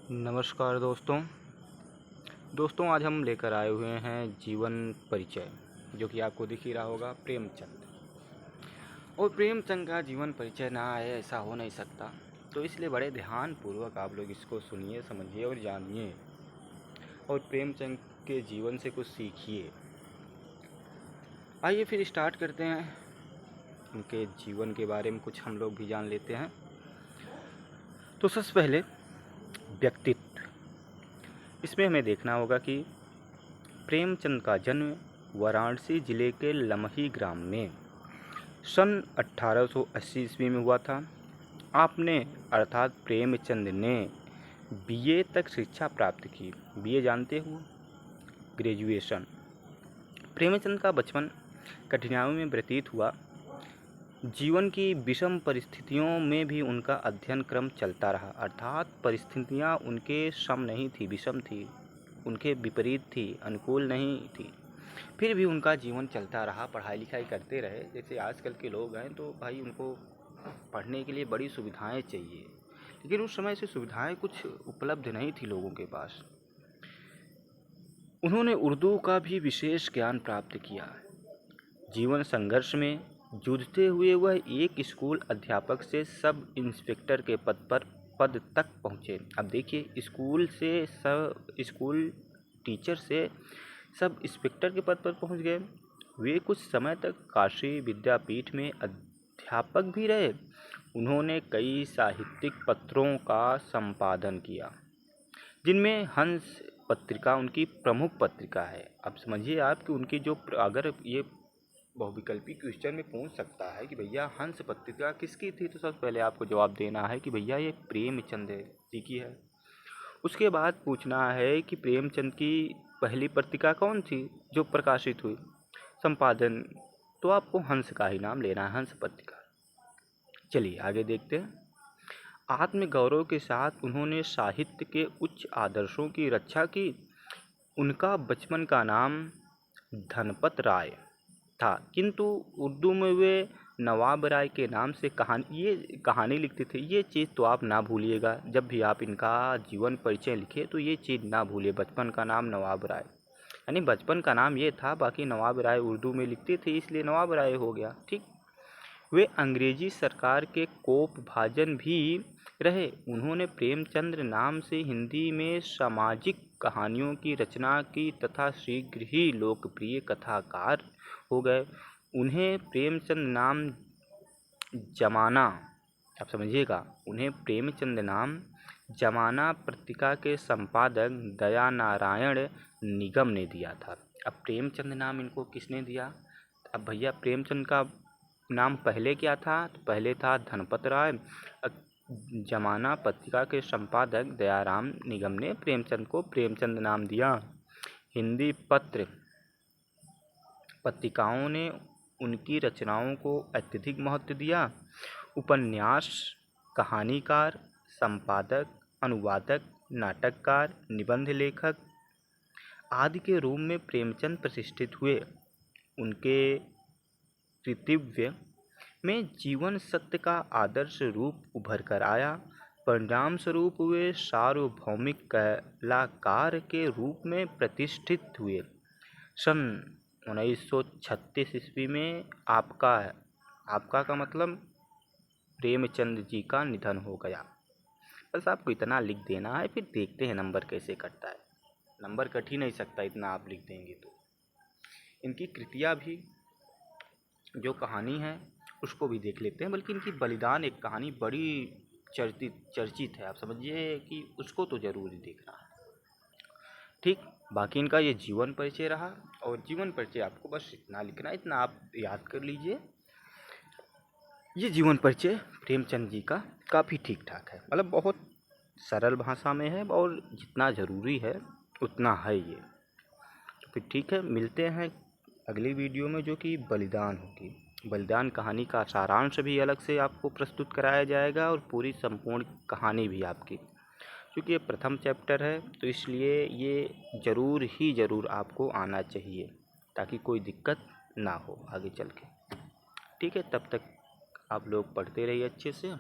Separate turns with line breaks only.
नमस्कार दोस्तों आज हम लेकर आए हुए हैं जीवन परिचय, जो कि आपको दिख ही रहा होगा, प्रेमचंद। और प्रेमचंद का जीवन परिचय ना आए ऐसा हो नहीं सकता, तो इसलिए बड़े ध्यानपूर्वक आप लोग इसको सुनिए, समझिए और जानिए, और प्रेमचंद के जीवन से कुछ सीखिए। आइए फिर स्टार्ट करते हैं, उनके जीवन के बारे में कुछ हम लोग भी जान लेते हैं। तो सबसे पहले व्यक्तित्व, इसमें हमें देखना होगा कि प्रेमचंद का जन्म वाराणसी जिले के लमही ग्राम में सन 1880 ईस्वी में हुआ था। आपने अर्थात प्रेमचंद ने बीए तक शिक्षा प्राप्त की। बीए जानते हो, ग्रेजुएशन। प्रेमचंद का बचपन कठिनाइयों में व्यतीत हुआ। जीवन की विषम परिस्थितियों में भी उनका अध्ययन क्रम चलता रहा, अर्थात परिस्थितियाँ उनके सम नहीं थी, विषम थी, उनके विपरीत थी, अनुकूल नहीं थी, फिर भी उनका जीवन चलता रहा। पढ़ाई लिखाई करते रहे। जैसे आजकल के लोग हैं तो भाई उनको पढ़ने के लिए बड़ी सुविधाएं चाहिए, लेकिन उस समय से सुविधाएं कुछ उपलब्ध नहीं थी लोगों के पास। उन्होंने उर्दू का भी विशेष ज्ञान प्राप्त किया। जीवन संघर्ष में जूझते हुए वह एक स्कूल अध्यापक से सब इंस्पेक्टर के पद तक पहुँचे। अब देखिए, स्कूल टीचर से सब इंस्पेक्टर के पद पर पहुँच गए। वे कुछ समय तक काशी विद्यापीठ में अध्यापक भी रहे। उन्होंने कई साहित्यिक पत्रों का संपादन किया, जिनमें हंस पत्रिका उनकी प्रमुख पत्रिका है। अब समझिए आप कि उनकी जो, अगर ये बहुविकल्पी क्वेश्चन में पूछ सकता है कि भैया हंस पत्रिका किसकी थी, तो सबसे पहले आपको जवाब देना है कि भैया ये प्रेमचंद जी की है। उसके बाद पूछना है कि प्रेमचंद की पहली पत्रिका कौन थी जो प्रकाशित हुई, संपादन, तो आपको हंस का ही नाम लेना है, हंस पत्रिका। चलिए आगे देखते हैं। आत्मगौरव के साथ उन्होंने साहित्य के उच्च आदर्शों की रक्षा की। उनका बचपन का नाम धनपत राय था, किंतु उर्दू में वे नवाब राय के नाम से कहानी लिखते थे। ये चीज़ तो आप ना भूलिएगा, जब भी आप इनका जीवन परिचय लिखे तो ये चीज़ ना भूलिए। बचपन का नाम नवाब राय, यानी बचपन का नाम ये था, बाकी नवाब राय उर्दू में लिखते थे इसलिए नवाब राय हो गया, ठीक। वे अंग्रेजी सरकार के कोप भाजन भी रहे। उन्होंने प्रेमचंद्र नाम से हिंदी में सामाजिक कहानियों की रचना की तथा शीघ्र ही लोकप्रिय कथाकार हो गए। उन्हें प्रेमचंद नाम जमाना, आप समझिएगा, उन्हें प्रेमचंद नाम जमाना पत्रिका के संपादक दया नारायण निगम ने दिया था। अब प्रेमचंद नाम इनको किसने दिया? अब भैया प्रेमचंद का नाम पहले क्या था? तो पहले था धनपत राय। जमाना पत्रिका के संपादक दयाराम निगम ने प्रेमचंद को प्रेमचंद नाम दिया। हिंदी पत्रिकाओं ने उनकी रचनाओं को अत्यधिक महत्व दिया। उपन्यास, कहानीकार, संपादक, अनुवादक, नाटककार, निबंध लेखक आदि के रूप में प्रेमचंद प्रतिष्ठित हुए। उनके कृतित्व में जीवन सत्य का आदर्श रूप उभर कर आया। परिणाम स्वरूप वे सार्वभौमिक कलाकार के रूप में प्रतिष्ठित हुए। सन 1936 ईस्वी में आपका का मतलब प्रेमचंद जी का निधन हो गया। बस आपको इतना लिख देना है, फिर देखते हैं नंबर कैसे कटता है। नंबर कट ही नहीं सकता इतना आप लिख देंगे तो। इनकी कृतियाँ भी, जो कहानी है उसको भी देख लेते हैं, बल्कि इनकी बलिदान एक कहानी बड़ी चर्चित है, आप समझिए कि उसको तो ज़रूर ही देखना है, ठीक। बाकी इनका ये जीवन परिचय रहा, और जीवन परिचय आपको बस इतना लिखना है, इतना आप याद कर लीजिए। ये जीवन परिचय प्रेमचंद जी का काफ़ी ठीक ठाक है, मतलब बहुत सरल भाषा में है, और जितना ज़रूरी है उतना है ये। तो फिर ठीक है, मिलते हैं अगली वीडियो में, जो कि बलिदान होगी। बलिदान कहानी का सारांश भी अलग से आपको प्रस्तुत कराया जाएगा, और पूरी संपूर्ण कहानी भी आपकी, क्योंकि ये प्रथम चैप्टर है तो इसलिए ये ज़रूर आपको आना चाहिए, ताकि कोई दिक्कत ना हो आगे चल के, ठीक है। तब तक आप लोग पढ़ते रहिए अच्छे से।